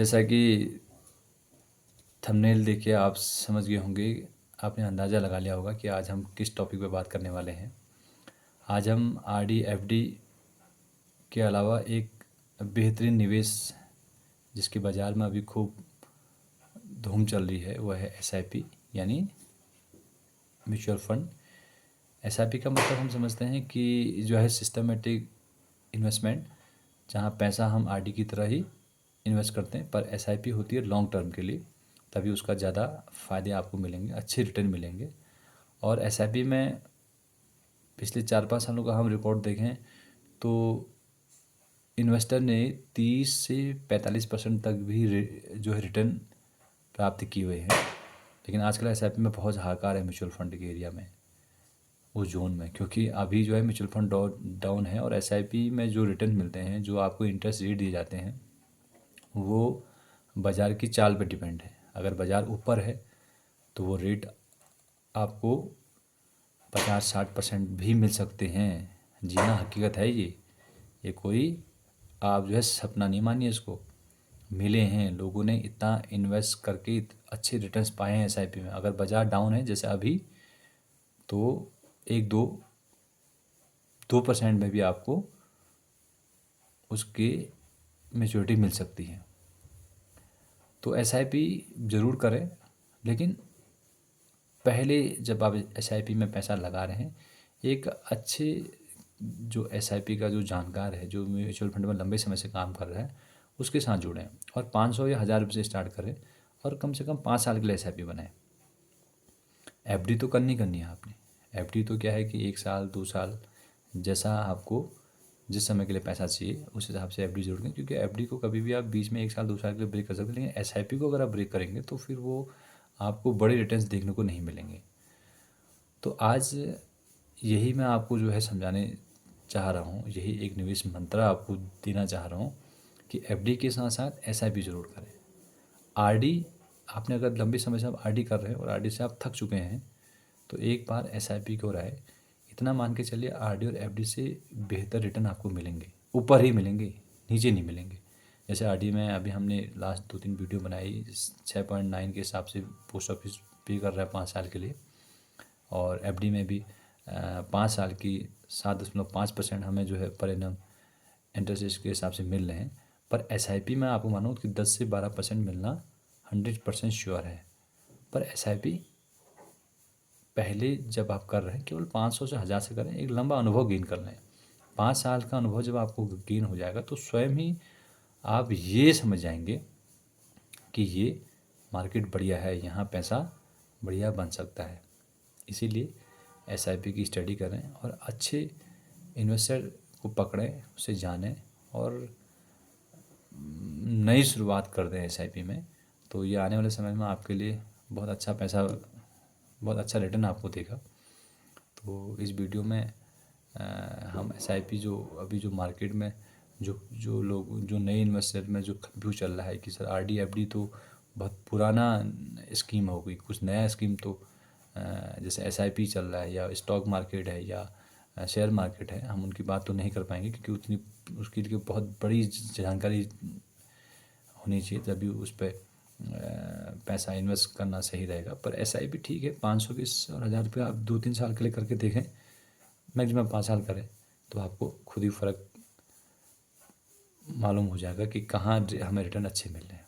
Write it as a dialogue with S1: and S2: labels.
S1: जैसा कि थंबनेल देख के आप समझ गए होंगे, आपने अंदाज़ा लगा लिया होगा कि आज हम किस टॉपिक पे बात करने वाले हैं। आज हम आरडी एफडी के अलावा एक बेहतरीन निवेश जिसकी बाज़ार में अभी खूब धूम चल रही है वह है एसआईपी यानी म्यूचुअल फंड। एसआईपी का मतलब हम समझते हैं कि जो है सिस्टमेटिक इन्वेस्टमेंट, जहाँ पैसा हम आरडी की तरह ही इन्वेस्ट करते हैं, पर एसआईपी होती है लॉन्ग टर्म के लिए, तभी उसका ज़्यादा फ़ायदे आपको मिलेंगे, अच्छे रिटर्न मिलेंगे। और एसआईपी में पिछले 4-5 सालों का हम रिकॉर्ड देखें तो इन्वेस्टर ने 30 से 45% तक भी जो है रिटर्न प्राप्त किए हुए हैं। लेकिन आजकल एसआईपी में बहुत हाहाकार है म्यूचुअल फंड के एरिया में, उस जोन में, क्योंकि अभी जो है म्यूचुअल फंड डाउन है और एसआईपी में जो रिटर्न मिलते हैं, जो आपको इंटरेस्ट रेट दिए जाते हैं, वो बाज़ार की चाल पर डिपेंड है। अगर बाज़ार ऊपर है तो वो रेट आपको 50-60% भी मिल सकते हैं। जी हाँ, हकीकत है ये कोई आप जो है सपना नहीं मानिए इसको, मिले हैं लोगों ने इतना इन्वेस्ट करके अच्छे रिटर्न्स पाए हैं एसआईपी में। अगर बाज़ार डाउन है जैसे अभी, तो 1-2% में भी आपको उसकी मैच्योरिटी मिल सकती है। तो एसआईपी ज़रूर करें, लेकिन पहले जब आप एसआईपी में पैसा लगा रहे हैं, एक अच्छे जो एसआईपी का जो जानकार है, जो म्यूचुअल फंड में लंबे समय से काम कर रहा है, उसके साथ जुड़ें और 500 या 1000 रुपये से स्टार्ट करें और कम से कम 5 साल के लिए एसआईपी बनाएं। एफडी तो करनी है आपने। एफडी तो क्या है कि 1 साल 2 साल जैसा आपको जिस समय के लिए पैसा चाहिए उस हिसाब से एफडी जोड़ दें, क्योंकि एफडी को कभी भी आप बीच में 1 साल 2 साल के लिए ब्रेक कर सकते हैं, लेकिन एसआईपी को अगर आप ब्रेक करेंगे तो फिर वो आपको बड़े रिटर्न्स देखने को नहीं मिलेंगे। तो आज यही मैं आपको जो है समझाने चाह रहा हूँ, यही एक निवेश मंत्र आपको देना चाह रहा हूँ कि एफडी के साथ साथ एसआईपी ज़रूर करें। आरडी आपने अगर लंबे समय से आप आरडी कर रहे हैं और आरडी से आप थक चुके हैं, तो एक बार एसआईपी को राय इतना मान के चलिए, आरडी और एफडी से बेहतर रिटर्न आपको मिलेंगे, ऊपर ही मिलेंगे, नीचे नहीं मिलेंगे। जैसे आरडी में अभी हमने लास्ट 2-3 वीडियो बनाई, 6.9 के हिसाब से पोस्ट ऑफिस पे कर रहा है 5 साल के लिए, और एफडी में भी 5 साल की 7.5% हमें जो है पर एनम इंटरेस्ट के हिसाब से मिल रहे हैं। पर एसआईपी में आपको मानो कि 10 से 12% मिलना 100% श्योर है। पर एसआईपी पहले जब आप कर रहे हैं केवल 500 से 1000 से करें, एक लंबा अनुभव गेन कर लें। 5 साल का अनुभव जब आपको गेन हो जाएगा तो स्वयं ही आप ये समझ जाएंगे कि ये मार्केट बढ़िया है, यहाँ पैसा बढ़िया बन सकता है। इसीलिए एसआईपी की स्टडी करें और अच्छे इन्वेस्टर को पकड़ें, उसे जानें और नई शुरुआत कर दें एसआईपी में। तो ये आने वाले समय में आपके लिए बहुत अच्छा पैसा, बहुत अच्छा रिटर्न आपको देगा। तो इस वीडियो में हम एसआईपी जो अभी जो मार्केट में जो लोग जो नए इन्वेस्टर में जो कंफ्यूज चल रहा है कि सर आरडी एफडी तो बहुत पुराना स्कीम हो गई, कुछ नया स्कीम तो जैसे एसआईपी चल रहा है या स्टॉक मार्केट है या शेयर मार्केट है, हम उनकी बात तो नहीं कर पाएंगे क्योंकि उतनी उसके लिए बहुत बड़ी जानकारी होनी चाहिए, तभी उस पर पैसा इन्वेस्ट करना सही रहेगा। पर एसआईपी ठीक है, 500 की और 1000 रुपये आप 2-3 साल के लिए करके देखें, मैक्सिमम 5 साल करें तो आपको खुद ही फ़र्क मालूम हो जाएगा कि कहाँ हमें रिटर्न अच्छे मिल रहे हैं।